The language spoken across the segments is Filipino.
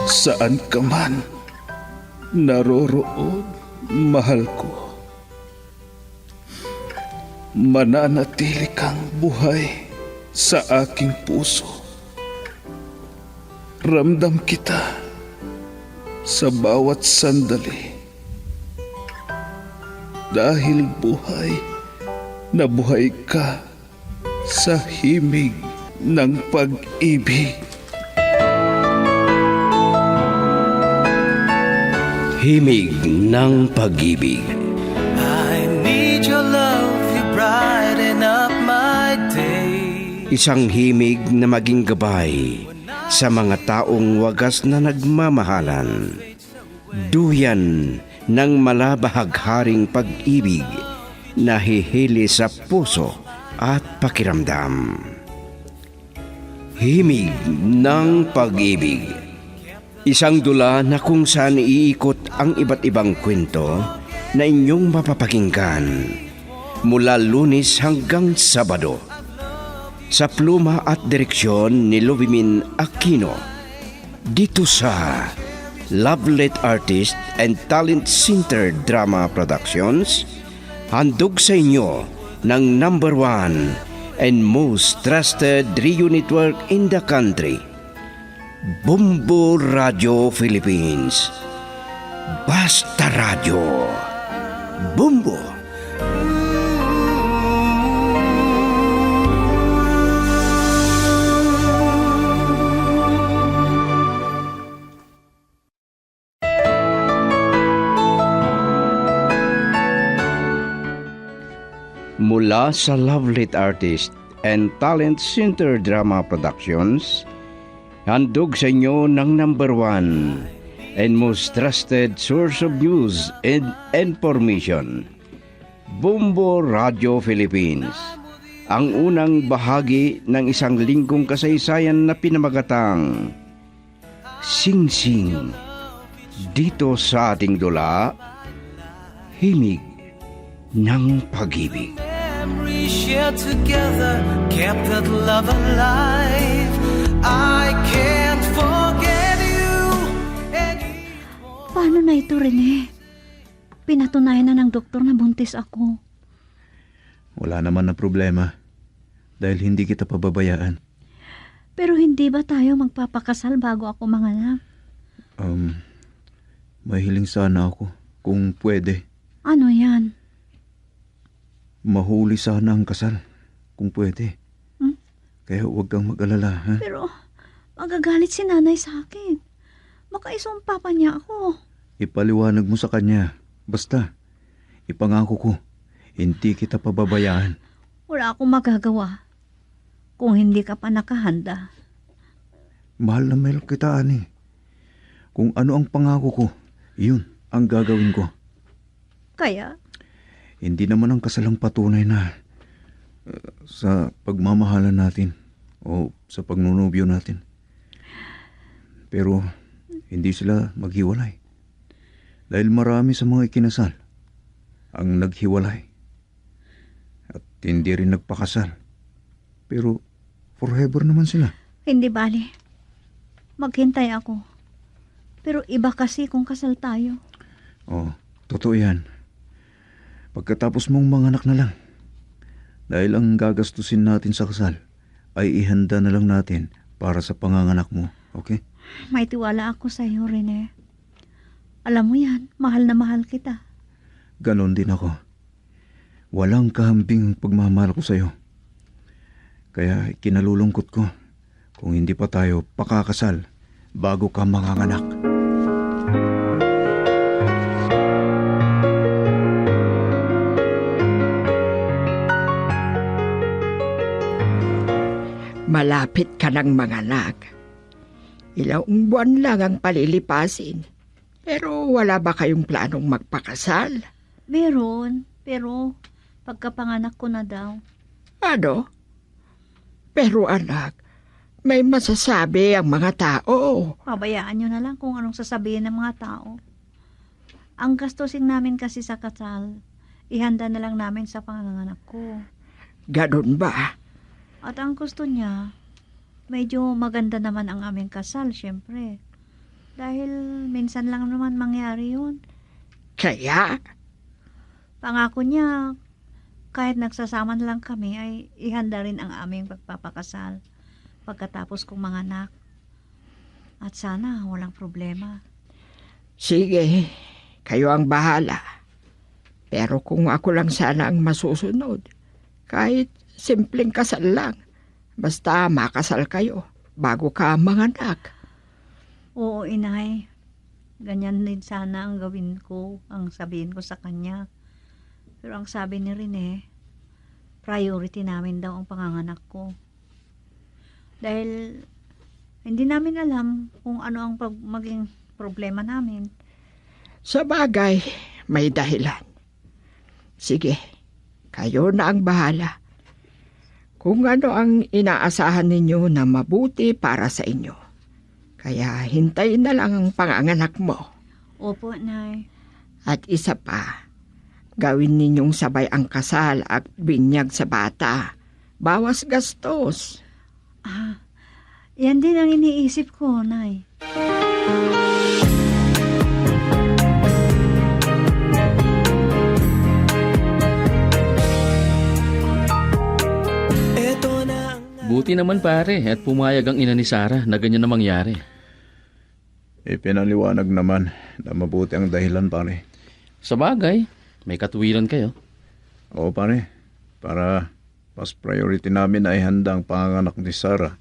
Saan ka man naroroon, mahal ko. Mananatili kang buhay sa aking puso. Ramdam kita sa bawat sandali. Dahil buhay na buhay ka sa himig ng pag-ibig. Himig ng pag-ibig. I need your love, you brighten up my day. Isang himig na maging gabay sa mga taong wagas na nagmamahalan. Duyan ng malabahagharing pag-ibig na hihili sa puso at pakiramdam. Himig ng pag-ibig. Isang dula na kung saan iikot ang iba't ibang kwento na inyong mapapakinggan mula Lunes hanggang Sabado. Sa pluma at direksyon ni Luvimin Aquino. Dito sa Lovelet Artist and Talent Center Drama Productions, handog sa inyo ng #1 and most trusted radio network in the country, Bumbo Radio Philippines. Basta Radio. Bumbo. Mula sa Lovelet Artist and Talent Center Drama Productions, handog sa inyo ng #1 and most trusted source of news and information, Bumbo Radio Philippines. Ang unang bahagi ng isang linggong kasaysayan na pinamagatang Sing-Sing. Dito sa ating dula, Himig ng Pag-ibig. Memories shared together kept that love alive. I can't forget you. Paano na ito, Rene? Pinatunayan na ng doktor na buntis ako. Wala naman na problema dahil hindi kita pababayaan. Pero hindi ba tayo magpapakasal bago ako manganak? Mahiling sana ako kung pwede. Ano yan? Mahuli sana ang kasal kung pwede. Kaya huwag kang mag-alala, ha? Pero magagalit si nanay sa akin. Baka isumpa pa niya ako. Ipaliwanag mo sa kanya. Basta, ipangako ko, hindi kita pababayaan. Wala akong magagawa kung hindi ka pa nakahanda. Mahal na mahal kita, Ani. Kung ano ang pangako ko, yun ang gagawin ko. Kaya? Hindi naman ang kasalang patunay na sa pagmamahalan natin o sa pagnunubyo natin. Pero hindi sila maghiwalay. Dahil marami sa mga ikinasal ang naghiwalay at hindi rin nagpakasal. Pero forever naman sila. Hindi bali. Maghintay ako. Pero iba kasi kung kasal tayo. Oh, totoo yan. Pagkatapos mong manganak na lang. Dahil ang gagastusin natin sa kasal ay ihanda na lang natin para sa panganganak mo. Okay? May tiwala ako sa iyo, Rene. Alam mo yan, mahal na mahal kita. Ganon din ako. Walang kahambing pagmamahal ko sa iyo. Kaya kinalulungkot ko kung hindi pa tayo pakakasal bago ka manganganak. Malapit ka ng manganak. Ilang buwan lang ang palilipasin. Pero wala ba kayong planong magpakasal? Meron, pero pagkapanganak ko na daw. Ano? Pero anak, may masasabi ang mga tao. Pabayaan nyo na lang kung anong sasabihin ng mga tao. Ang gastusin namin kasi sa kasal, ihanda na lang namin sa panganganak ko. Ganun ba? At ang gusto niya, medyo maganda naman ang aming kasal, syempre. Dahil minsan lang naman mangyari yun. Kaya, Pangako niya, kahit nagsasama na lang kami, ay ihanda rin ang aming pagpapakasal pagkatapos kong manganak. At sana walang problema. sige, kayo ang bahala. Pero kung ako lang sana ang masusunod, kahit simpleng kasal lang, basta makasal kayo bago ka manganak. Oo, inay. Ganyan din sana ang gawin ko, ang sabihin ko sa kanya. Pero ang sabi ni Rene, priority namin daw ang panganganak ko. Dahil hindi namin alam kung ano ang maging problema namin. Sa bagay, may dahilan. Sige, kayo na ang bahala. Kung ano ang inaasahan ninyo na mabuti para sa inyo. Kaya hintayin na lang ang panganganak mo. Opo, Nay. At isa pa, gawin ninyong sabay ang kasal at binyag sa bata. Bawas gastos. Yan din ang iniisip ko, Nay. Buti naman pare at pumayag ang ina ni Sarah na ganyan na mangyari. Ipinaliwanag naman na mabuti ang dahilan, pare. Sa bagay, may katuwiran kayo. Oo, pare. Para mas priority namin ay handa ang panganganak ni Sarah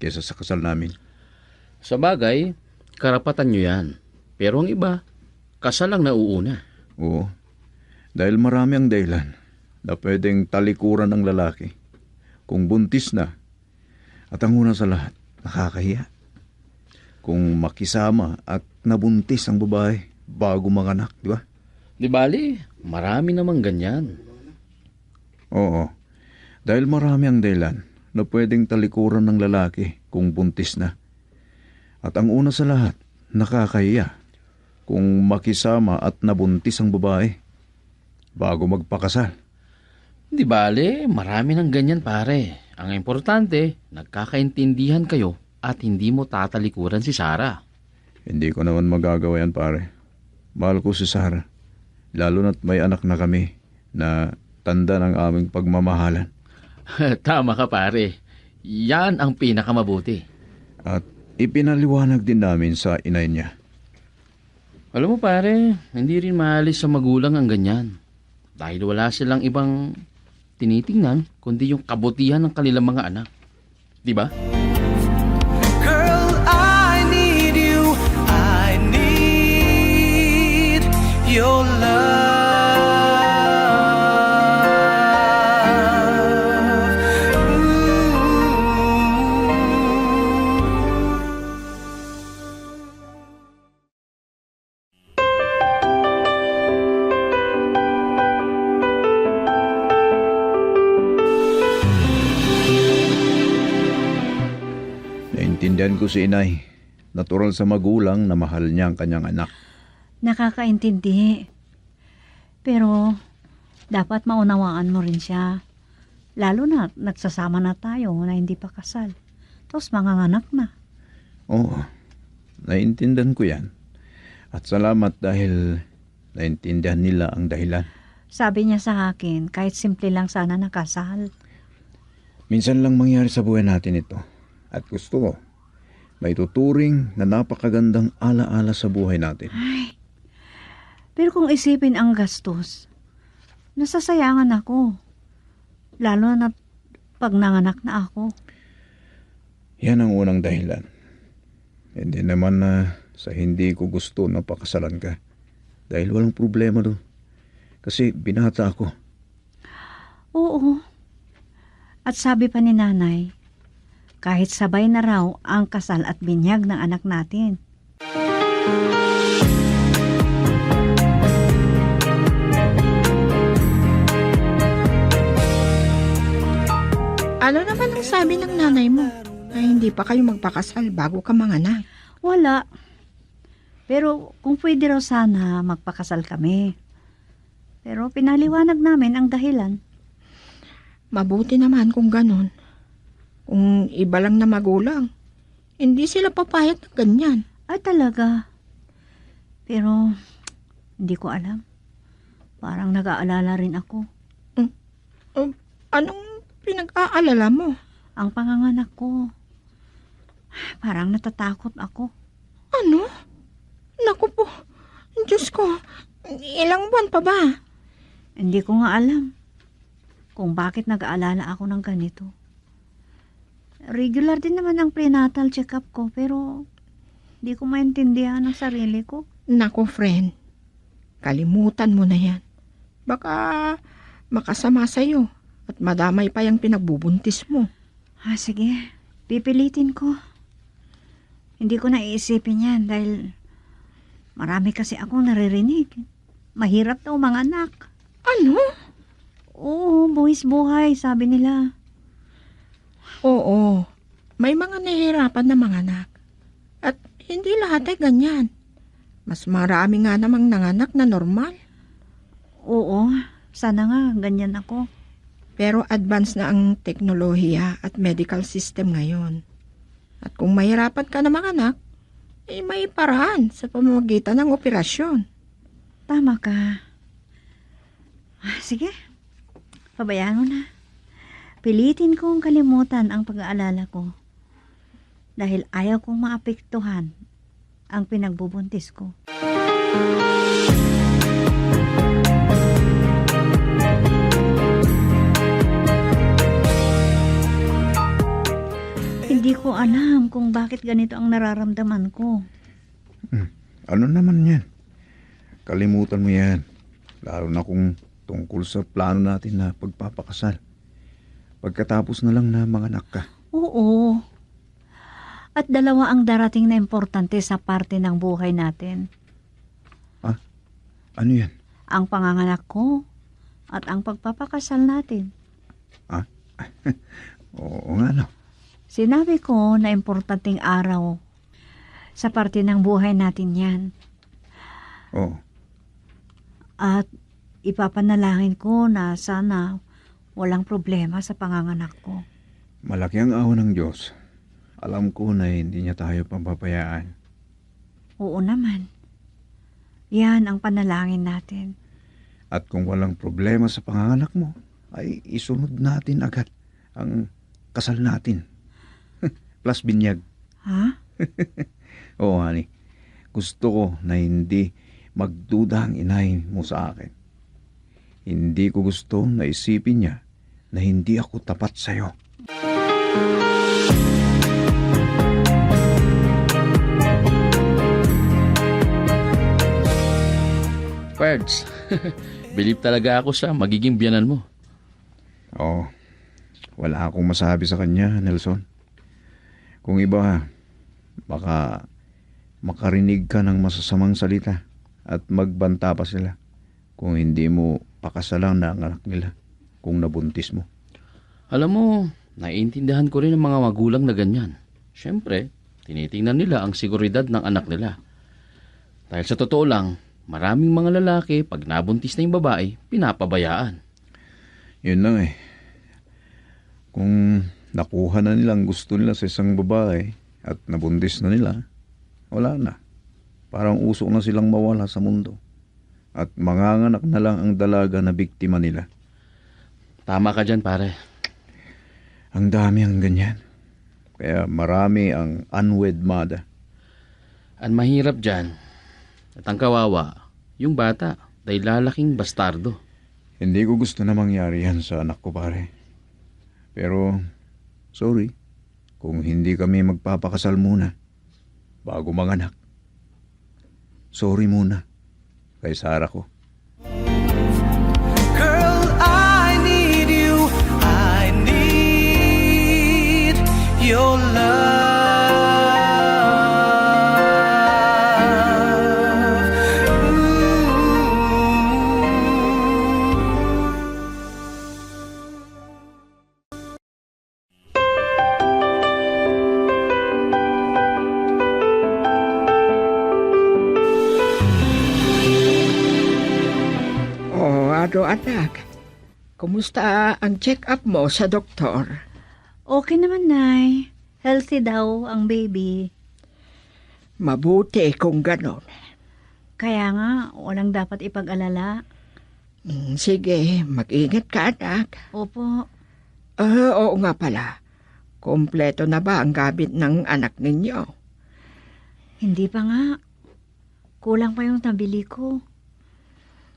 kesa sa kasal namin. Sa bagay, karapatan nyo yan. Pero ang iba, kasal lang nauuna. Oo. Dahil marami ang dahilan na pwedeng talikuran ng lalaki kung buntis na. At ang una sa lahat, nakakahiya. Kung makisama at nabuntis ang babae bago manganak, di ba? Di bali, marami namang ganyan. Oo. Dahil marami ang dahilan na pwedeng talikuran ng lalaki kung buntis na. At ang una sa lahat, nakakahiya kung makisama at nabuntis ang babae bago magpakasal. Di bali, marami ng ganyan pare. Ang importante, nagkakaintindihan kayo at hindi mo tatalikuran si Sarah. Hindi ko naman magagawa yan, pare. Mahal ko si Sarah. Lalo na't may anak na kami na tanda ng aming pagmamahalan. Tama ka pare. Yan ang pinakamabuti. At ipinaliwanag din namin sa inay niya. Alam mo pare, hindi rin maalis sa magulang ang ganyan. Dahil wala silang ibang tinitingnan kundi yung kabutihan ng kanilang mga anak. Di ba? Girl, I need you. I need your love. Naintindihan ko si inay. Natural sa magulang na mahal niya ang kanyang anak. Nakakaintindi. Pero, dapat maunawaan mo rin siya. Lalo na, nagsasama na tayo na hindi pa kasal. Tapos manganganak na. Oo, naintindihan ko yan. At salamat dahil naintindihan nila ang dahilan. Sabi niya sa akin, kahit simple lang sana nakasal. Minsan lang mangyari sa buhay natin ito. At gusto ko, may tuturing na napakagandang alaala sa buhay natin. Pero kung isipin ang gastos, nasasayangan ako. Lalo na pag nanganak na ako. Yan ang unang dahilan. Hindi naman na sa hindi ko gusto na pakasalan ka. Dahil walang problema doon. Kasi binata ako. Oo. At sabi pa ni nanay, kahit sabay na raw ang kasal at binyag ng anak natin. Ano naman ang sabi ng nanay mo na hindi pa kayo magpakasal bago ka manganak? Wala. Pero kung pwede raw sana magpakasal kami. Pero pinaliwanag namin ang dahilan. Mabuti naman kung ganon. Kung iba lang na magulang, hindi sila papayag na ganyan. Ay talaga. Pero hindi ko alam. Parang nag-aalala rin ako. Anong pinag-aalala mo? Ang panganganak ko. Parang natatakot ako. Ano? Naku po, Diyos ko, ilang buwan pa ba? Hindi ko nga alam kung bakit nag-aalala ako ng ganito. Regular din naman ang prenatal check-up ko pero hindi ko maintindihan ang sarili ko. Naku, friend, kalimutan mo na yan. Baka makasama sa'yo at madamay pa yung pinagbubuntis mo. Sige, pipilitin ko. Hindi ko naiisipin yan dahil marami kasi akong naririnig. Mahirap daw mga anak. Ano? Oo, buwis buhay, sabi nila. Oo, may mga nahihirapan na mga anak. At hindi lahat ay ganyan. Mas marami nga namang nanganak na normal. Oo, sana nga ganyan ako. Pero advance na ang teknolohiya at medical system ngayon. At kung mahirapan ka na manganak, may paraan sa pamamagitan ng operasyon. Tama ka. Sige, pabayaan mo na. Pilitin kong kalimutan ang pag-aalala ko. Dahil ayaw kong maapektuhan ang pinagbubuntis ko. Hindi ko alam kung bakit ganito ang nararamdaman ko. Ano naman yan? Kalimutan mo yan. Lalo na kung tungkol sa plano natin na pagpapakasal. Pagkatapos na lang na manganak ka. Oo. At dalawa ang darating na importante sa parte ng buhay natin. Ano yan? Ang panganganak ko at ang pagpapakasal natin. Oo nga no. Sinabi ko na importanteng araw sa parte ng buhay natin yan. Oo. At ipapanalangin ko na sana walang problema sa panganganak ko. Malaki ang awa ng Diyos. Alam ko na hindi niya tayo pampapayaan. Oo naman. Yan ang panalangin natin. At kung walang problema sa panganganak mo, ay isunod natin agad ang kasal natin. Plus binyag. Ha? Oo, honey. Gusto ko na hindi magduda ang inay mo sa akin. Hindi ko gusto na isipin niya na hindi ako tapat sa'yo. Pards, believe talaga ako sa magiging biyanan mo. Oo. Wala akong masabi sa kanya, Nelson. Kung iba, baka makarinig ka ng masasamang salita at magbanta pa sila kung hindi mo pakasalang na ang anak nila kung nabuntis mo. Alam mo, naiintindihan ko rin ang mga magulang na ganyan. Siyempre, tinitingnan nila ang seguridad ng anak nila. Dahil sa totoo lang, maraming mga lalaki pag nabuntis na yung babae, pinapabayaan. Yun lang eh. Kung nakuha na nilang gusto nila sa isang babae at nabuntis na nila, wala na. Parang usok na silang mawala sa mundo. At manganganak na lang ang dalaga na biktima nila. Tama ka dyan, pare. Ang dami ang ganyan. Kaya marami ang unwed mother. Ang mahirap dyan, at ang kawawa, yung bata, dahil lalaking bastardo. Hindi ko gusto na mangyari yan sa anak ko, pare. Pero, sorry, kung hindi kami magpapakasal muna bago manganak. Sorry muna kay Sarah ko. Girl, I need you. I need your love. Ado anak, kumusta ang check-up mo sa doktor? Okay naman, Nay. Healthy daw ang baby. Mabuti kung ganon. Kaya nga, walang dapat ipag-alala. Sige, mag-ingat ka, anak. Opo, Oo nga pala. Kompleto na ba ang gamit ng anak ninyo? hindi pa nga. Kulang pa yung nabili ko.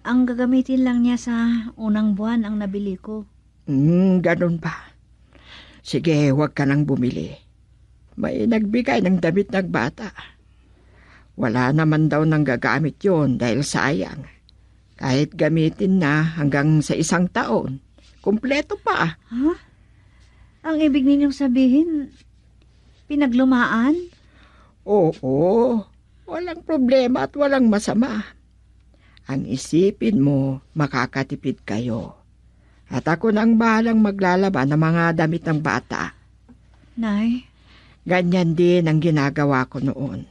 Ang gagamitin lang niya sa unang buwan ang nabili ko. Ganon ba? Sige, huwag ka nang bumili. May nagbigay ng damit ng bata. Wala naman daw nang gagamit yon dahil sayang. Kahit gamitin na hanggang sa 1 taon, kumpleto pa. Ha? Ang ibig ninyong sabihin, pinaglumaan? Oo, walang problema at walang masama. Ang isipin mo, makakatipid kayo. At ako nang bahalang maglalaba ng mga damit ng bata. Nay, Ganyan din ang ginagawa ko noon.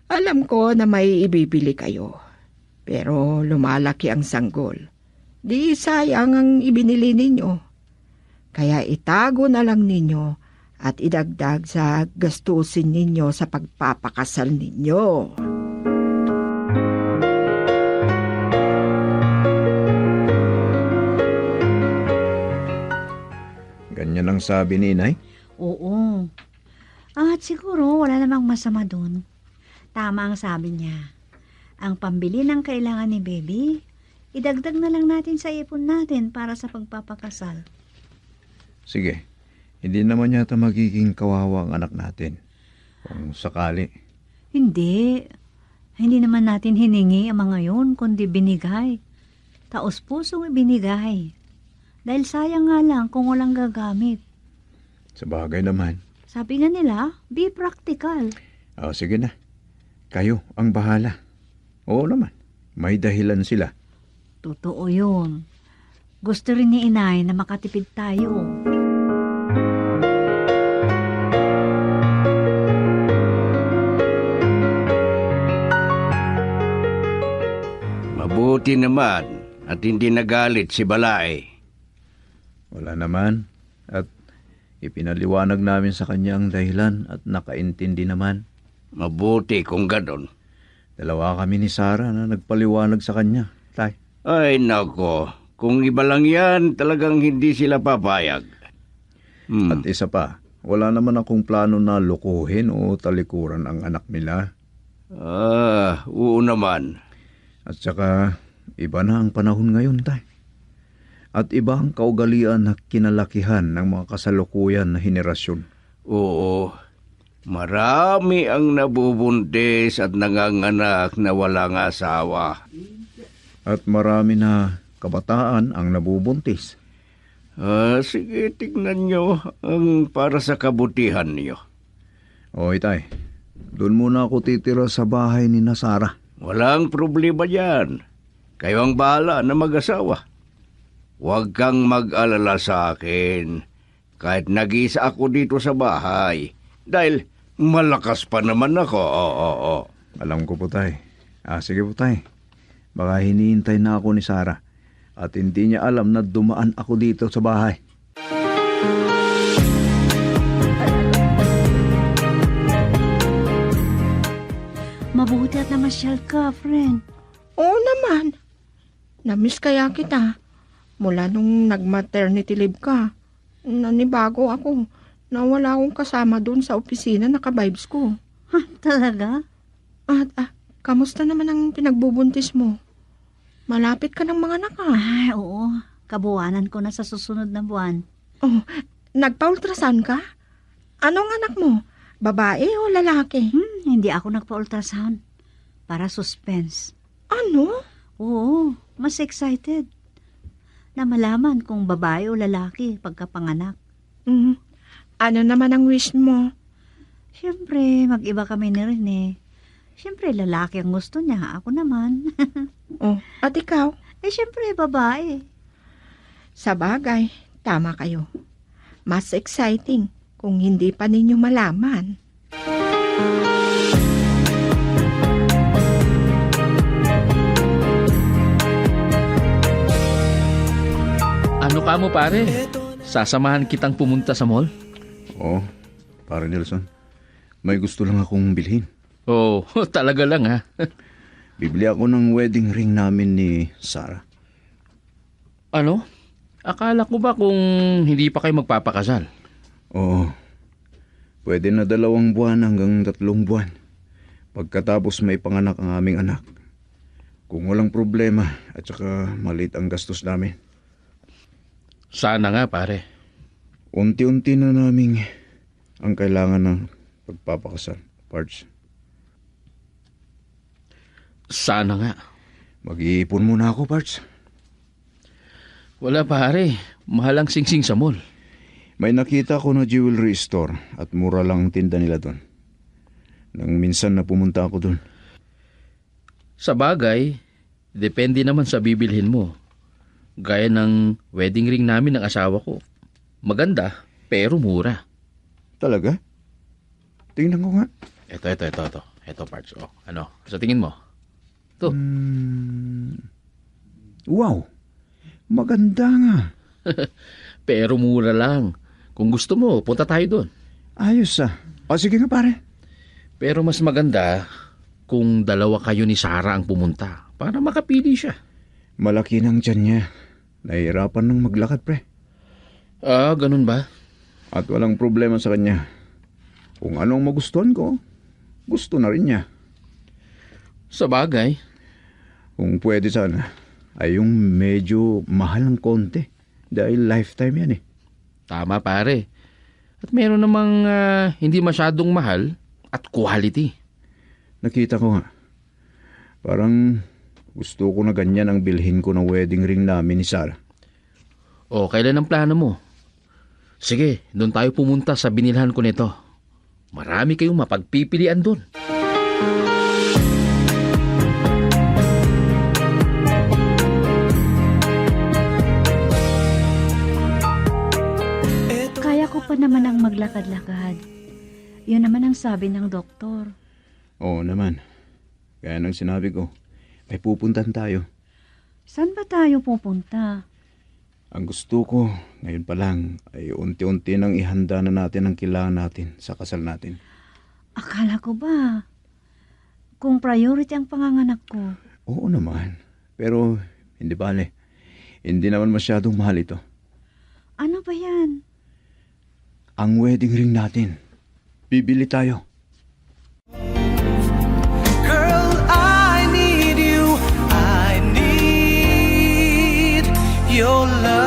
Alam ko na may ibibili kayo. Pero lumalaki ang sanggol. Di sayang ang ibinili ninyo. Kaya itago na lang ninyo at idagdag sa gastusin ninyo sa pagpapakasal ninyo. Ganyan ang sabi ni Inay. oo. At siguro wala namang masama dun. Tama ang sabi niya. Ang pambili ng kailangan ni baby, idagdag na lang natin sa ipon natin para sa pagpapakasal. Sige, hindi naman yata magiging kawawa ang anak natin. Kung sakali. Hindi. Hindi naman natin hiningi ang mga yun, kundi binigay. Taos-pusong ibinigay. Dahil sayang nga lang kung walang gagamit. Sa bagay naman. Sabi nga nila, be practical. Sige na. Kayo ang bahala. Oo naman. May dahilan sila. Totoo yun. Gusto rin ni inay na makatipid tayo. Mabuti naman at hindi nagalit si Balay. Wala naman. At ipinaliwanag namin sa kanya ang dahilan at nakaintindi naman. Mabuti kung ganon. Dalawa kami ni Sarah na nagpaliwanag sa kanya. Tay. Ay nako, kung iba lang yan, talagang hindi sila papayag. At isa pa, wala naman akong plano na lukuhin o talikuran ang anak nila. Oo naman. At saka, iba na ang panahon ngayon, tay. At iba ang kaugalian na kinalakihan ng mga kasalukuyan na henerasyon. Oo, marami ang nabubuntis at nanganganak na walang asawa. At marami na kabataan ang nabubuntis. Sige, tignan nyo ang para sa kabutihan niyo. O itay, doon muna ako titira sa bahay ni Sarah. Walang problema yan. Kayo ang bahala na mag-asawa. Huwag kang mag-alala sa akin. Kahit nag-isa ako dito sa bahay. Dahil malakas pa naman ako. Oo. Alam ko po, tay. Sige po, tay. Baka hinihintay na ako ni Sarah. At hindi niya alam na dumaan ako dito sa bahay. Mabuti at namasyal ka, friend. Oo naman. Namiss kaya kita. Mula nung nag-maternity leave ka, nanibago ako. Nawala akong kasama doon sa opisina na ka-vibes ko. Ha, talaga? At kamusta naman ang pinagbubuntis mo? Malapit ka ng mga anak Ay, oo. Kabuwanan ko na sa susunod na buwan. Oh, nagpa-ultrasound ka? Anong anak mo? Babae o lalaki? Hindi ako nagpa-ultrasound. Para suspense. Ano? Oo, mas excited. Na malaman kung babae o lalaki pagkapanganak. Ano naman ang wish mo? Siyempre, mag-iba kami ni Rene. Siyempre, lalaki ang gusto niya. Ako naman. At ikaw? Siyempre, babae. Sa bagay, tama kayo. Mas exciting kung hindi pa ninyo malaman. Ano ka mo pare? Sasamahan kitang pumunta sa mall? Oo, pare Nelson. May gusto lang akong bilhin. Oh, talaga lang ha. Bibili ako ng wedding ring namin ni Sarah. Ano? Akala ko ba kung hindi pa kayo magpapakasal? Oo. Pwede na 2 buwan hanggang 3 buwan. Pagkatapos may panganak ang aming anak. Kung walang problema at saka maliit ang gastos namin. Sana nga pare. Unti-unti na naming ang kailangan ng pagpapakasal, Pards. Sana nga. Mag-iipon muna ako, Pards. Wala pare. Mahal ang singsing sa mall. May nakita ko na jewelry store at mura lang ang tinda nila doon. Nang minsan na pumunta ako doon. Sa bagay, depende naman sa bibilhin mo. Gaya ng wedding ring namin ng asawa ko. Maganda, pero mura. Talaga? Tingnan ko nga. Ito. Ito, parts. Oh, ano? Sa tingin mo? Ito. Wow! Maganda nga. Pero mura lang. Kung gusto mo, punta tayo doon. Ayos ah. O sige nga pare. Pero mas maganda kung 2 kayo ni Sarah ang pumunta para makapili siya. Malaki ng tiyan niya. Nahihirapan nang maglakad, pre. Ah, ganun ba? At walang problema sa kanya. Kung anong magustuhan ko, gusto na rin niya. Sa bagay. Kung pwede sana, ay yung medyo mahal ng konti. Dahil lifetime yan eh. Tama pare. At meron namang hindi masyadong mahal at quality. Nakita ko nga. Parang gusto ko na ganyan ang bilhin ko ng wedding ring namin ni Sarah. O, kailan ang plano mo? Sige, doon tayo pumunta sa binilhan ko nito. Marami kayong mapagpipilian doon. Kaya ko pa naman ang maglakad-lakad. Yun naman ang sabi ng doktor. Oo naman. Kaya nang sinabi ko, may pupuntan tayo. Saan ba tayo pupunta? Ang gusto ko, ngayon pa lang, ay unti-unti nang ihanda na natin ang kailangan natin sa kasal natin. Akala ko ba? Kung priority ang panganganak ko. Oo naman. Pero, hindi bale. Hindi naman masyadong mahal ito. Ano ba yan? Ang wedding ring natin. Bibili tayo. Girl, I need you. I need your love.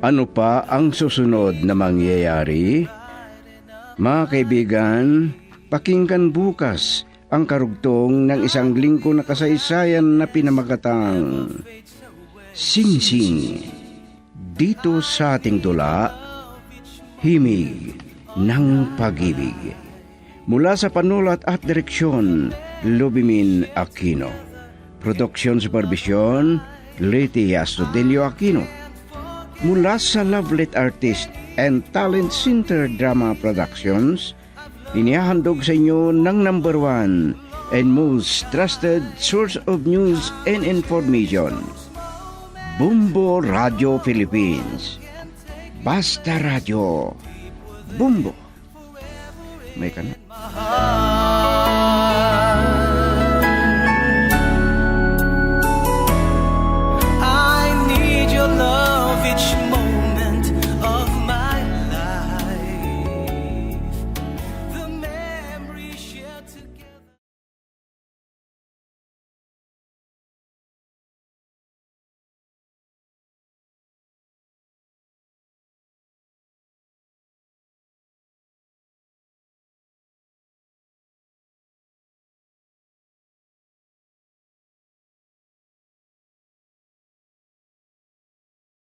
Ano pa ang susunod na mangyayari? Mga kaibigan, pakinggan bukas ang karugtong ng isang linggo na kasaysayan na pinamagatang Singsing. Dito sa ating tula, Himig ng Pag-ibig. Mula sa panulat at direksyon, Lubimin Aquino. Production Supervision, Leti Astudillo Aquino. Mula sa Lovelet Artist and Talent Center Drama Productions, inihahandog sa inyo ng number 1 and most trusted source of news and information, Bumbo Radio Philippines. Basta Radio. Bumbo. May ka na.